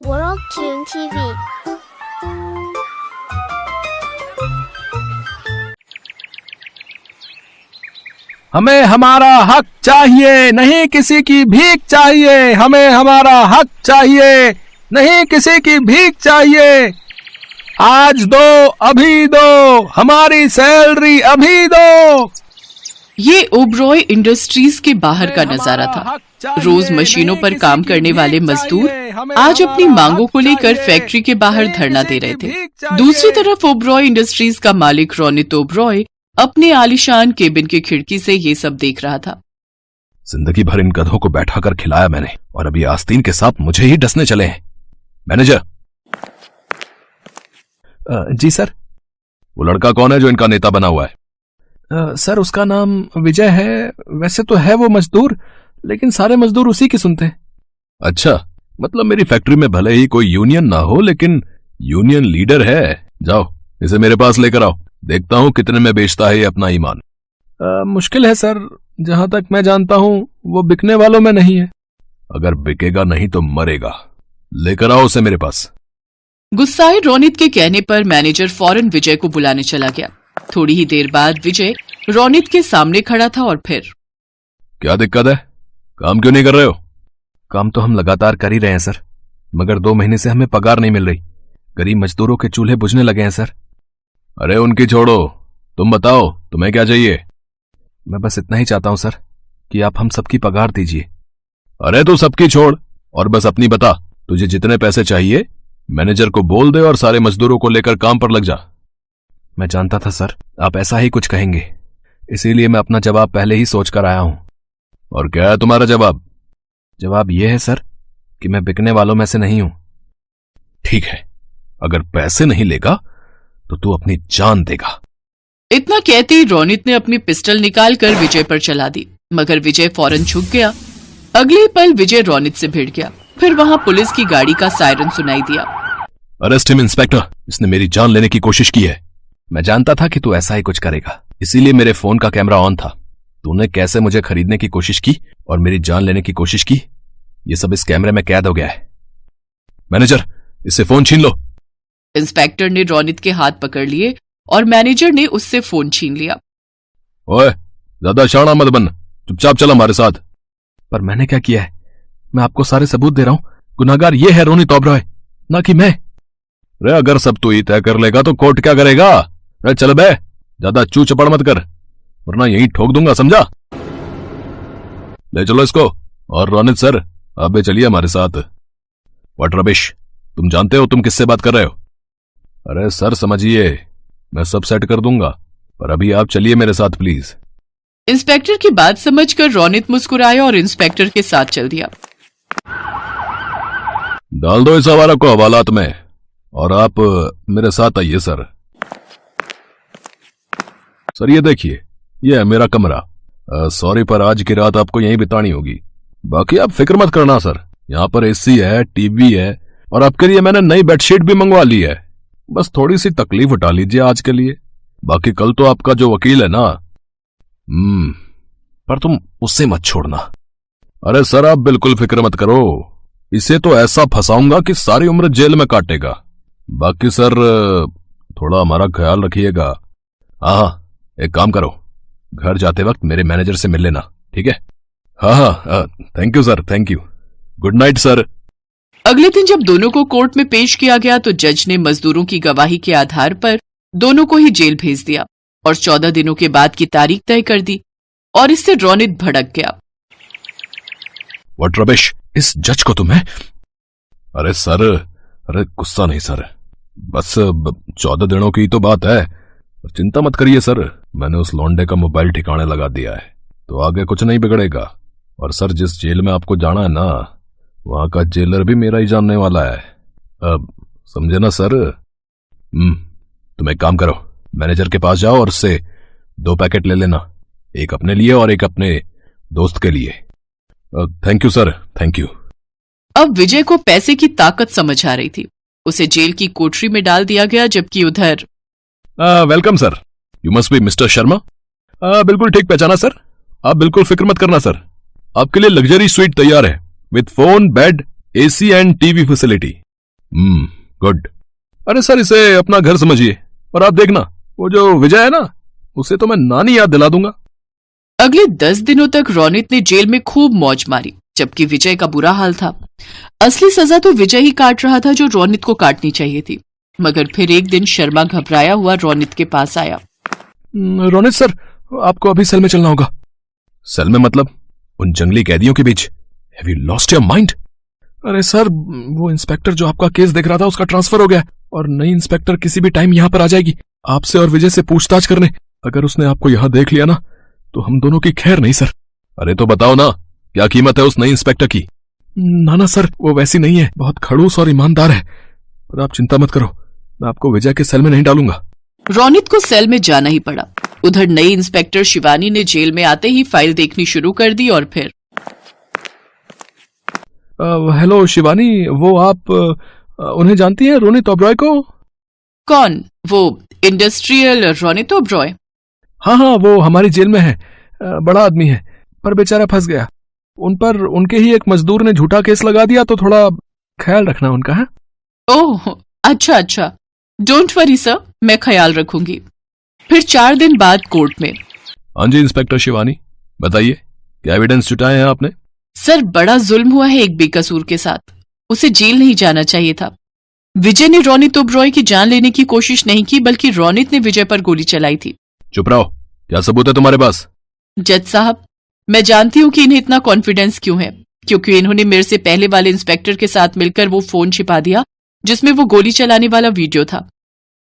World Tune TV. हमें हमारा हक चाहिए, नहीं किसी की भीख चाहिए। हमें हमारा हक चाहिए, नहीं किसी की भीख चाहिए। आज दो, अभी दो, हमारी सैलरी अभी दो। ये ओबरॉय इंडस्ट्रीज के बाहर का नजारा था। रोज मशीनों पर काम करने वाले मजदूर आज अपनी मांगों को लेकर फैक्ट्री के बाहर धरना दे रहे थे। दूसरी तरफ ओबरॉय इंडस्ट्रीज का मालिक रोनित ओबरॉय अपने आलीशान केबिन की खिड़की से ये सब देख रहा था। जिंदगी भर इन गधों को बैठा कर खिलाया मैंने, और अभी आस्तीन के साथ मुझे ही डसने चले हैं। मैनेजर। जी सर। वो लड़का कौन है जो इनका नेता बना हुआ है? सर उसका नाम विजय है। वैसे तो है वो मजदूर, लेकिन सारे मजदूर उसी की सुनते हैं। अच्छा, मतलब मेरी फैक्ट्री में भले ही कोई यूनियन ना हो, लेकिन यूनियन लीडर है। जाओ इसे मेरे पास लेकर आओ, देखता हूं कितने में बेचता है ये अपना ईमान। मुश्किल है सर, जहां तक मैं जानता हूं वो बिकने वालों में नहीं है। अगर बिकेगा नहीं तो मरेगा। लेकर आओ उसे मेरे पास। गुस्साए रोनित के कहने पर मैनेजर फौरन विजय को बुलाने चला गया। थोड़ी ही देर बाद विजय रोनित के सामने खड़ा था और फिर, क्या दिक्कत है? काम क्यों नहीं कर रहे हो? काम तो हम लगातार कर ही रहे हैं सर, मगर 2 महीने से हमें पगार नहीं मिल रही। गरीब मजदूरों के चूल्हे बुझने लगे हैं सर। अरे उनकी छोड़ो, तुम बताओ तुम्हें क्या चाहिए? मैं बस इतना ही चाहता हूं सर कि आप हम सबकी पगार दीजिए। अरे तू सबकी छोड़ और बस अपनी बता। तुझे जितने पैसे चाहिए मैनेजर को बोल दे और सारे मजदूरों को लेकर काम पर लग जा। मैं जानता था सर आप ऐसा ही कुछ कहेंगे, इसीलिए मैं अपना जवाब पहले ही सोच कर आया हूं। और क्या है तुम्हारा जवाब? जवाब यह है सर कि मैं बिकने वालों में से नहीं हूं। ठीक है, अगर पैसे नहीं लेगा तो तू अपनी जान देगा। इतना कहते ही रोनित ने अपनी पिस्टल निकालकर विजय पर चला दी, मगर विजय फौरन झुक गया। अगले ही पल विजय रोनित से भिड़ गया। फिर वहां पुलिस की गाड़ी का सायरन सुनाई दिया। अरेस्ट हिम इंस्पेक्टर, इसने मेरी जान लेने की कोशिश की है। मैं जानता था कि तू ऐसा ही कुछ करेगा, इसीलिए मेरे फोन का कैमरा ऑन था। तूने कैसे मुझे खरीदने की कोशिश की और मेरी जान लेने की कोशिश की, ये सब इस कैमरे में कैद हो गया है। मैनेजर, इससे फोन छीन लो। इंस्पेक्टर ने रोनित के हाथ पकड़ लिए और मैनेजर ने उससे फोन छीन लिया। ओए, ज्यादा शाना मत बन, चुपचाप चल हमारे साथ। पर मैंने क्या किया है? मैं आपको सारे सबूत दे रहा हूं। गुनाहगार ये है रोनित ओबरॉय, ना कि मैं। रे अगर सब तू ही तय कर लेगा तो कोर्ट क्या करेगा? रे चल बे, ज्यादा चू चपड़ मत कर, वरना यहीं ठोक दूंगा, समझा? ले चलो इसको। और रोनित सर, आप भी चलिए हमारे साथ। व्हाट रबिश, तुम जानते हो तुम किससे बात कर रहे हो? अरे सर समझिए, मैं सब सेट कर दूंगा, पर अभी आप चलिए मेरे साथ प्लीज। इंस्पेक्टर की बात समझकर रोनित मुस्कुराया और इंस्पेक्टर के साथ चल दिया। डाल दो इस आवारा को हवालात में और आप मेरे साथ आइए सर। सर ये देखिए, ये है मेरा कमरा। सॉरी पर आज की रात आपको यहीं बितानी होगी। बाकी आप फिक्र मत करना सर, यहाँ पर एसी है, टीवी है और आपके लिए मैंने नई बेडशीट भी मंगवा ली है। बस थोड़ी सी तकलीफ उठा लीजिए आज के लिए। बाकी कल तो आपका जो वकील है ना, पर तुम उससे मत छोड़ना। अरे सर आप बिल्कुल फिक्र मत करो, इसे तो ऐसा फंसाऊंगा कि सारी उम्र जेल में काटेगा। बाकी सर थोड़ा हमारा ख्याल रखिएगा। हाँ, एक काम करो, घर जाते वक्त मेरे मैनेजर से मिल लेना, ठीक है? हाँ, thank you sir, thank you. Good night sir. अगले दिन जब दोनों को कोर्ट में पेश किया गया तो जज ने मजदूरों की गवाही के आधार पर दोनों को ही जेल भेज दिया और 14 दिनों के बाद की तारीख तय कर दी। और इससे रोनित भड़क गया। व्हाट रबिश, इस जज को तुम्हें? अरे सर, अरे गुस्सा नहीं सर, बस 14 दिनों की तो बात है। चिंता मत करिए सर, मैंने उस लौंडे का मोबाइल ठिकाने लगा दिया है, तो आगे कुछ नहीं बिगड़ेगा। और सर जिस जेल में आपको जाना है ना, वहां का जेलर भी मेरा ही जानने वाला है। अब समझे ना सर? तुम एक काम करो, मैनेजर के पास जाओ और उससे 2 पैकेट ले लेना, एक अपने लिए और एक अपने दोस्त के लिए। Thank you sir, thank you. अब विजय को पैसे की ताकत समझ आ रही थी। उसे जेल की कोठरी में डाल दिया गया, जबकि उधर welcome sir, you must be mister Sharma. बिल्कुल ठीक पहचाना सर, आप बिल्कुल फिक्र मत करना सर, आपके लिए लग्जरी स्वीट तैयार है with phone, bed, AC and TV facility. Good. अरे सर, इसे अपना घर समझिए, और आप देखना वो जो विजय है ना, उसे तो मैं नानी याद दिला दूंगा। अगले 10 दिनों तक रोनित ने जेल में खूब मौज मारी, जबकि विजय का बुरा हाल था। असली सजा तो विजय ही काट रहा था जो रोनित को काटनी चाहिए थी। मगर फिर एक दिन शर्मा घबराया हुआ रोनित के पास आया। रोनित सर, आपको अभी सेल में चलना होगा। सेल में मतलब? उन जंगली कैदियों के बीच? Have you lost your mind? अरे सर, वो इंस्पेक्टर जो आपका केस देख रहा था उसका ट्रांसफर हो गया, और नई इंस्पेक्टर किसी भी टाइम यहाँ पर आ जाएगी आपसे और विजय से पूछताछ करने। अगर उसने आपको यहाँ देख लिया ना, तो हम दोनों की खैर नहीं सर। अरे तो बताओ ना, क्या कीमत है उस नई इंस्पेक्टर की? ना सर, वो वैसी नहीं है, बहुत खड़ूस और ईमानदार है। पर आप चिंता मत करो, मैं आपको विजय के सेल में नहीं डालूंगा। रोनित को सेल में जाना ही पड़ा। उधर नई इंस्पेक्टर शिवानी ने जेल में आते ही फाइल देखनी शुरू कर दी और फिर हेलो शिवानी, वो आप उन्हें जानती हैं, रोनित ओबरॉय को? कौन? वो इंडस्ट्रियल रोनित ओबरॉय? हाँ, वो हमारी जेल में है। बड़ा आदमी है, पर बेचारा फंस गया। उन पर उनके ही एक मजदूर ने झूठा केस लगा दिया, तो थोड़ा ख्याल रखना उनका है। ओह, अच्छा। डोंट वरी सर, मैं ख्याल रखूंगी। फिर 4 दिन बाद कोर्ट में। हाँ जी इंस्पेक्टर शिवानी, बताइए क्या एविडेंस जुटाए हैं आपने? सर, बड़ा जुल्म हुआ है एक बेकसूर के साथ। उसे जेल नहीं जाना चाहिए था। विजय ने रोनित ओबरॉय की जान लेने की कोशिश नहीं की, बल्कि रोनित ने विजय पर गोली चलाई थी। चुप रहो, क्या सबूत है तुम्हारे पास? जज साहब, मैं जानती हूँ कि इन्हें इतना कॉन्फिडेंस क्यों है, क्योंकि इन्होंने मेरे से पहले वाले इंस्पेक्टर के साथ मिलकर वो फोन छिपा दिया जिसमें वो गोली चलाने वाला वीडियो था।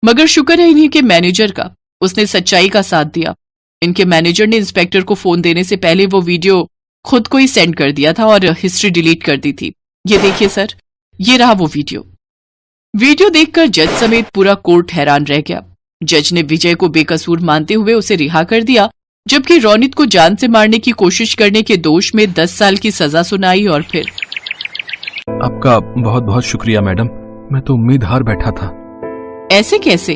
मगर शुक्र है इन्हीं के मैनेजर का, उसने सच्चाई का साथ दिया। इनके मैनेजर ने इंस्पेक्टर को फोन देने से पहले वो वीडियो खुद को ही सेंड कर दिया था और हिस्ट्री डिलीट कर दी थी। ये देखिए सर, ये रहा वो वीडियो देखकर जज समेत पूरा कोर्ट हैरान रह गया। जज ने विजय को बेकसूर मानते हुए उसे रिहा कर दिया, जबकि रोनित को जान से मारने की कोशिश करने के दोष में 10 साल की सजा सुनाई। और फिर आपका बहुत बहुत शुक्रिया मैडम, मैं तो उम्मीद हार बैठा था। ऐसे कैसे?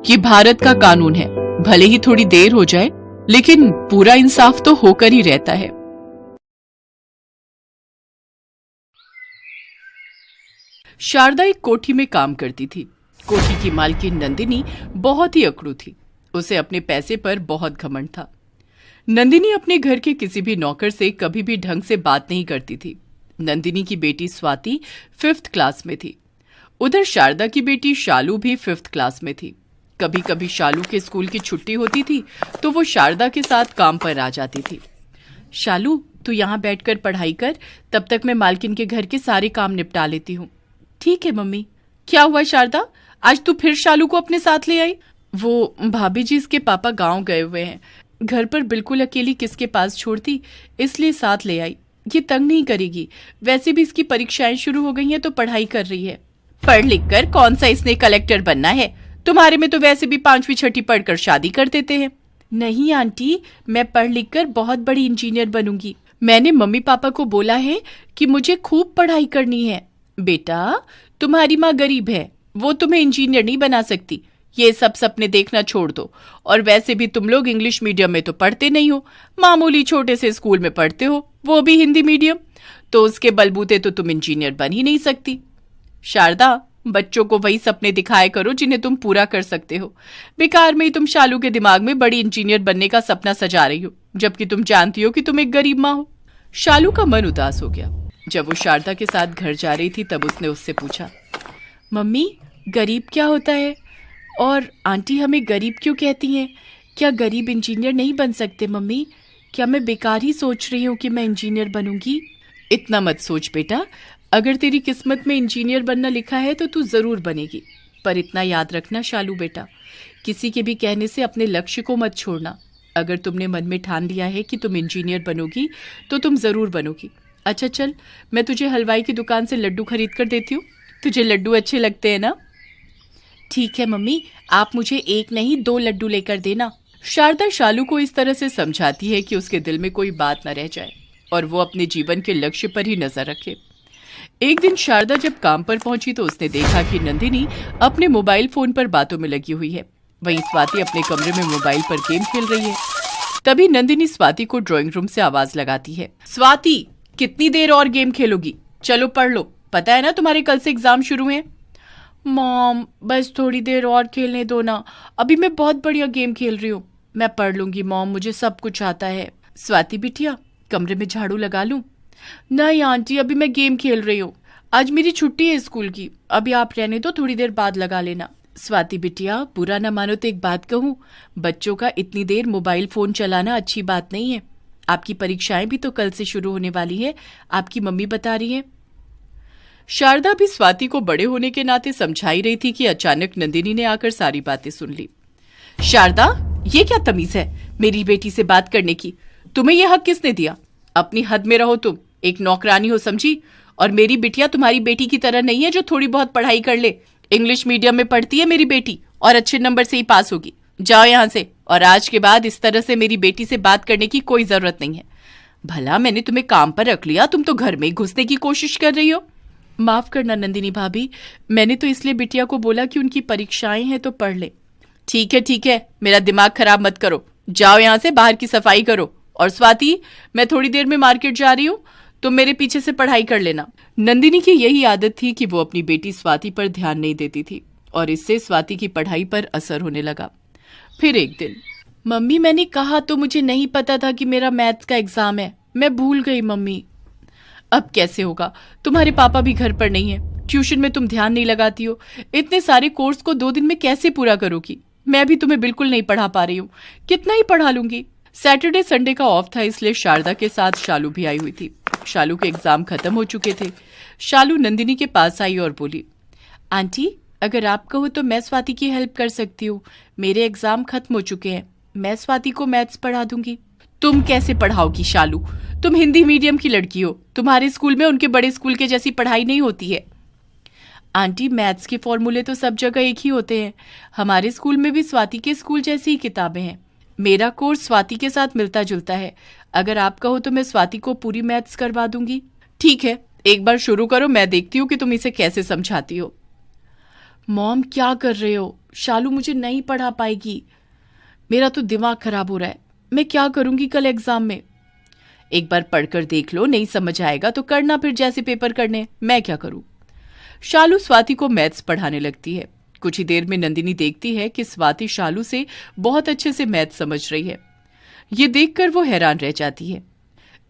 ये भारत का कानून है, भले ही थोड़ी देर हो जाए, लेकिन पूरा इंसाफ तो होकर ही रहता है। शारदा एक कोठी में काम करती थी। कोठी की मालकिन नंदिनी बहुत ही अकड़ू थी। उसे अपने पैसे पर बहुत घमंड था। नंदिनी अपने घर के किसी भी नौकर से कभी भी ढंग से बात नहीं करती थी। नंदिनी की बेटी स्वाति 5th क्लास में थी। उधर शारदा की बेटी शालू भी 5th क्लास में थी। कभी कभी शालू के स्कूल की छुट्टी होती थी तो वो शारदा के साथ काम पर आ जाती थी। शालू, तू यहाँ बैठकर पढ़ाई कर, तब तक मैं मालकिन के घर के सारे काम निपटा लेती हूँ। ठीक है मम्मी। क्या हुआ शारदा, आज तू फिर शालू को अपने साथ ले आई? वो भाभी जी, इसके पापा गांव गए हुए हैं, घर पर बिल्कुल अकेली किसके पास छोड़ती, इसलिए साथ ले आई। ये तंग नहीं करेगी, वैसे भी इसकी परीक्षाएं शुरू हो गई हैं तो पढ़ाई कर रही है। पढ़ लिख कर कौन सा इसने कलेक्टर बनना है? तुम्हारे में तो वैसे भी 5वीं 6ठी पढ़कर शादी कर देते हैं। नहीं आंटी, मैं पढ़ लिख कर बहुत बड़ी इंजीनियर बनूंगी। मैंने मम्मी पापा को बोला है कि मुझे खूब पढ़ाई करनी है। बेटा, तुम्हारी माँ गरीब है, वो तुम्हें इंजीनियर नहीं बना सकती। ये सब सपने देखना छोड़ दो। और वैसे भी तुम लोग इंग्लिश मीडियम में तो पढ़ते नहीं हो, मामूली छोटे से स्कूल में पढ़ते हो, वो भी हिंदी मीडियम, तो उसके बलबूते तो तुम इंजीनियर बन ही नहीं सकती। शारदा, बच्चों को वही सपने दिखाया करो जिन्हें तुम पूरा कर सकते हो। बेकार में ही तुम शालू के दिमाग में बड़ी इंजीनियर बनने का सपना सजा रही हो, जबकि तुम जानती हो कि तुम एक गरीब माँ हो। शालू का मन उदास हो गया। जब वो शारदा के साथ घर जा रही थी तब उसने उससे पूछा, मम्मी, गरीब क्या होता है? और आंटी हमें गरीब क्यों कहती हैं? क्या गरीब इंजीनियर नहीं बन सकते मम्मी? क्या मैं बेकार ही सोच रही हूँ कि मैं इंजीनियर बनूंगी? इतना मत सोच बेटा, अगर तेरी किस्मत में इंजीनियर बनना लिखा है तो तू जरूर बनेगी। पर इतना याद रखना शालू बेटा, किसी के भी कहने से अपने लक्ष्य को मत छोड़ना। अगर तुमने मन में ठान लिया है कि तुम इंजीनियर बनोगी तो तुम जरूर बनोगी। अच्छा चल, मैं तुझे हलवाई की दुकान से लड्डू खरीद कर देती हूँ। तुझे लड्डू अच्छे लगते हैं ना? ठीक है मम्मी, आप मुझे 1 नहीं 2 लड्डू लेकर देना। शारदा शालू को इस तरह से समझाती है कि उसके दिल में कोई बात न रह जाए और वो अपने जीवन के लक्ष्य पर ही नजर रखे। एक दिन शारदा जब काम पर पहुंची तो उसने देखा कि नंदिनी अपने मोबाइल फोन पर बातों में लगी हुई है। वहीं स्वाति अपने कमरे में मोबाइल पर गेम खेल रही है। तभी नंदिनी स्वाति को ड्राइंग रूम से आवाज लगाती है, स्वाति, कितनी देर और गेम खेलोगी? चलो पढ़ लो, पता है ना तुम्हारे कल से एग्जाम शुरू हैं। मॉम बस थोड़ी देर और खेलने दो ना, अभी मैं बहुत बढ़िया गेम खेल रही हूँ। मैं पढ़ लूंगी मॉम, मुझे सब कुछ आता है। स्वाति बिटिया, कमरे में झाड़ू लगा लूं? नहीं आंटी, अभी मैं गेम खेल रही हूँ, आज मेरी छुट्टी है स्कूल की। अभी आप रहने दो, थोड़ी देर बाद लगा लेना। स्वाति बिटिया, बुरा ना मानो तो एक बात कहूँ, बच्चों का इतनी देर मोबाइल फोन चलाना अच्छी बात नहीं है। आपकी परीक्षाएं भी तो कल से शुरू होने वाली है, आपकी मम्मी बता रही है। शारदा भी स्वाति को बड़े होने के नाते समझाई रही थी कि अचानक नंदिनी ने आकर सारी बातें सुन ली। शारदा, ये क्या तमीज है मेरी बेटी से बात करने की? तुम्हें यह हक किसने दिया? अपनी हद में रहो, तुम एक नौकरानी हो समझी। और मेरी बिटिया तुम्हारी बेटी की तरह नहीं है जो थोड़ी बहुत पढ़ाई कर ले। इंग्लिश मीडियम में पढ़ती है मेरी बेटी और अच्छे नंबर से ही पास होगी। जाओ यहाँ से, और आज के बाद इस तरह से मेरी बेटी से बात करने की कोई जरूरत नहीं है। भला मैंने तुम्हें काम पर रख लिया, तुम तो घर में ही घुसने की कोशिश कर रही हो। माफ करना नंदिनी भाभी, मैंने तो इसलिए बिटिया को बोला कि उनकी परीक्षाएं हैं तो पढ़ ले। ठीक है, मेरा दिमाग खराब मत करो। जाओ यहाँ से, बाहर की सफाई करो। और स्वाति, मैं थोड़ी देर में मार्केट जा रही हूँ, तो मेरे पीछे से पढ़ाई कर लेना। नंदिनी की यही आदत थी कि वो अपनी बेटी स्वाति पर ध्यान नहीं देती थी और इससे स्वाति की पढ़ाई पर असर होने लगा। फिर एक दिन, मम्मी मैंने कहा तो मुझे नहीं पता था कि मेरा मैथ्स का एग्जाम है, मैं भूल गई मम्मी। अब कैसे होगा, तुम्हारे पापा भी घर पर नहीं है, ट्यूशन में तुम ध्यान नहीं लगाती हो, इतने सारे कोर्स को 2 दिन में कैसे पूरा करोगी? मैं भी तुम्हें बिल्कुल नहीं पढ़ा पा रही हूँ, कितना ही पढ़ा लूंगी। सैटरडे संडे का ऑफ था, इसलिए शारदा के साथ शालू भी आई हुई थी। शालू के एग्जाम खत्म हो चुके थे। शालू नंदिनी के पास आई और बोली, आंटी अगर आप कहो तो मैं स्वाति की हेल्प कर सकती हूँ, मेरे एग्जाम खत्म हो चुके हैं, मैं स्वाति को मैथ्स पढ़ा दूंगी। तुम कैसे पढ़ाओगी शालू, तुम हिंदी मीडियम की लड़की हो, तुम्हारे स्कूल में उनके बड़े स्कूल के जैसी पढ़ाई नहीं होती है। आंटी मैथ्स के फॉर्मूले तो सब जगह एक ही होते हैं, हमारे स्कूल में भी स्वाति के स्कूल जैसी ही किताबें हैं। मेरा कोर्स स्वाति के साथ मिलता जुलता है, अगर आप कहो तो मैं स्वाति को पूरी मैथ्स करवा दूंगी। ठीक है, एक बार शुरू करो, मैं देखती हूँ कि तुम इसे कैसे समझाती हो। मॉम क्या कर रहे हो, शालू मुझे नहीं पढ़ा पाएगी, मेरा तो दिमाग खराब हो रहा है, मैं क्या करूंगी कल एग्जाम में। एक बार पढ़कर देख लो, नहीं समझ आएगा तो करना फिर जैसे पेपर करने, मैं क्या करूं। शालू स्वाति को मैथ्स पढ़ाने लगती है। कुछ ही देर में नंदिनी देखती है कि स्वाति शालू से बहुत अच्छे से मैथ्स समझ रही है। ये देखकर वो हैरान रह जाती है।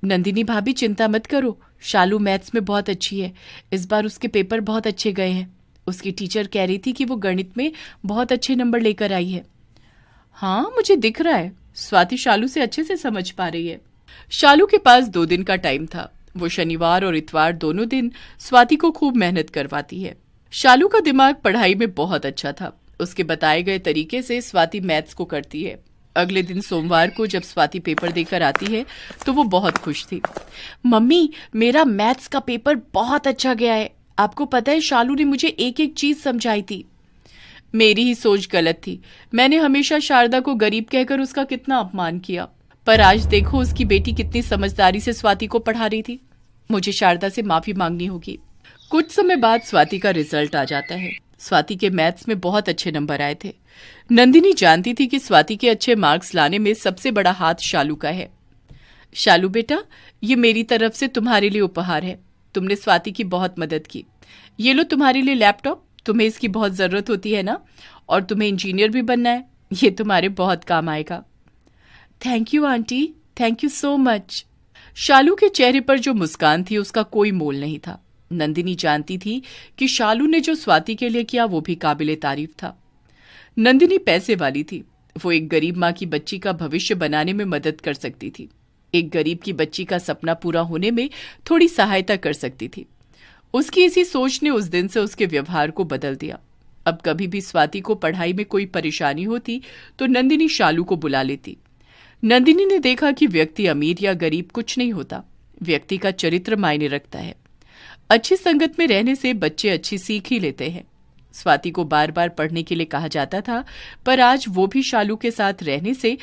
नंदिनी भाभी चिंता मत करो, शालू मैथ्स में बहुत अच्छी है, इस बार उसके पेपर बहुत अच्छे गए हैं। उसकी टीचर कह रही थी कि वो गणित में बहुत अच्छे नंबर लेकर आई है। हाँ मुझे दिख रहा है, स्वाति शालू से अच्छे से समझ पा रही है। शालू के पास 2 दिन का टाइम था, वो शनिवार और इतवार दोनों दिन स्वाति को खूब मेहनत करवाती है। शालू का दिमाग पढ़ाई में बहुत अच्छा था, उसके बताए गए तरीके से स्वाति मैथ्स को करती है। अगले दिन सोमवार को जब स्वाति पेपर देकर आती है तो वो बहुत खुश थी। मम्मी मेरा मैथ्स का पेपर बहुत अच्छा गया है, आपको पता है शालू ने मुझे एक एक चीज समझाई थी। मेरी ही सोच गलत थी, मैंने हमेशा शारदा को गरीब कहकर उसका कितना अपमान किया, पर आज देखो उसकी बेटी कितनी समझदारी से स्वाति को पढ़ा रही थी। मुझे शारदा से माफी मांगनी होगी। कुछ समय बाद स्वाति का रिजल्ट आ जाता है। स्वाति के मैथ्स में बहुत अच्छे नंबर आए थे। नंदिनी जानती थी कि स्वाति के अच्छे मार्क्स लाने में सबसे बड़ा हाथ शालू का है। शालू बेटा, ये मेरी तरफ से तुम्हारे लिए उपहार है, तुमने स्वाति की बहुत मदद की। ये लो तुम्हारे लिए लैपटॉप, तुम्हें इसकी बहुत जरूरत होती है ना, और तुम्हें इंजीनियर भी बनना है, ये तुम्हारे बहुत काम आएगा। थैंक यू आंटी, thank you so much. Shalu के चेहरे पर जो मुस्कान थी उसका कोई मोल नहीं था। नंदिनी जानती थी कि शालू ने जो स्वाति के लिए किया वो भी काबिले तारीफ था। नंदिनी पैसे वाली थी, वो एक गरीब माँ की बच्ची का भविष्य बनाने में मदद कर सकती थी, एक गरीब की बच्ची का सपना पूरा होने में थोड़ी सहायता कर सकती थी। उसकी इसी सोच ने उस दिन से उसके व्यवहार को बदल दिया। अब कभी भी स्वाति को पढ़ाई में कोई परेशानी होती तो नंदिनी शालू को बुला लेती। नंदिनी ने देखा कि व्यक्ति अमीर या गरीब कुछ नहीं होता, व्यक्ति का चरित्र मायने रखता है। अच्छी संगत में रहने से बच्चे अच्छी सीख ही लेते हैं। स्वाति को बार बार पढ़ने के लिए कहा जाता था, पर आज वो भी शालू के साथ रहने से